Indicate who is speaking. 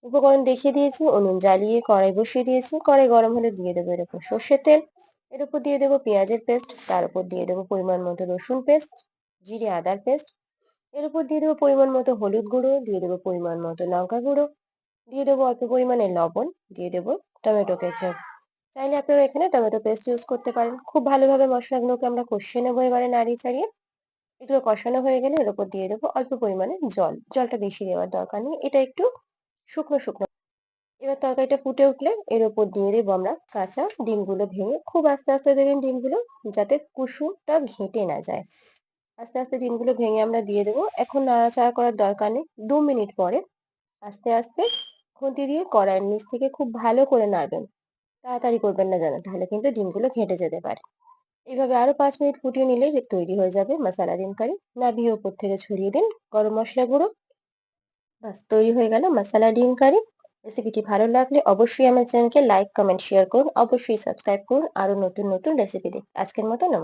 Speaker 1: উপকরণ দেখিয়ে দিয়েছি। উনুন জ্বালিয়ে কড়াই বসিয়ে দিয়েছি। কড়াই গরম হলে দিয়ে দেবো এর উপর সর্ষের তেল। এর উপর দিয়ে দেবো পেঁয়াজের পেস্ট। তার উপর দিয়ে দেবো পরিমাণ মতো রসুন পেস্ট, জিরে আদার পেস্ট। এর উপর দিয়ে দেবো পরিমাণ মতো হলুদ গুঁড়ো, দিয়ে দেবো পরিমাণ মতো লঙ্কা গুঁড়ো, দিয়ে দেবো অল্প পরিমাণে লবণ, দিয়ে দেবো টমেটো কেচাপ। চাইলে আপনারা এখানে টমেটো পেস্ট ইউজ করতে পারেন। খুব ভালোভাবে মশলাগুলোকে আমরা কষিয়ে নেবো এবারে নাড়িয়ে চাড়িয়ে। এগুলো কষানো হয়ে গেলে এর উপর দিয়ে দেবো অল্প পরিমাণে জল। জলটা বেশি দেওয়ার দরকার নেই। এটা একটু শুকনো শুকনো। এবার তরকারিটা ফুটে উঠলে এর উপর দিয়ে দেবো আমরা কাঁচা ডিমগুলো ভেঙে। খুব আস্তে আস্তে দেবেন ডিমগুলো, যাতে কুসুমটা ঘেঁটে না যায়। আস্তে আস্তে ডিমগুলো ভেঙে আমরা দিয়ে দেবো। এখন নাড়াচাড়া করার দরকার নেই। ২ মিনিট পরে আস্তে আস্তে খুন্তি দিয়ে কড়াইয়ের নিচ থেকে খুব ভালো করে নাড়বেন। তাড়াতাড়ি করবেন না যেন, তাহলে কিন্তু ডিমগুলো ঘেঁটে যেতে পারে। এভাবে আরো ৫ মিনিট ফুটিয়ে নিলেই তৈরি হয়ে যাবে মাসালা ডিম কারি। নামিয়ে ওপর থেকে ছড়িয়ে দিন গরম মসলা গুঁড়ো। ব্যাস তৈরি হয়ে গেল মাসালা ডিম কারি। রেসিপিটি ভালো লাগলে অবশ্যই আমার চ্যানেলকে লাইক, কমেন্ট, শেয়ার করুন। অবশ্যই সাবস্ক্রাইব করুন আরো নতুন নতুন রেসিপি দেখতে। আজকের মতো নমস্কার।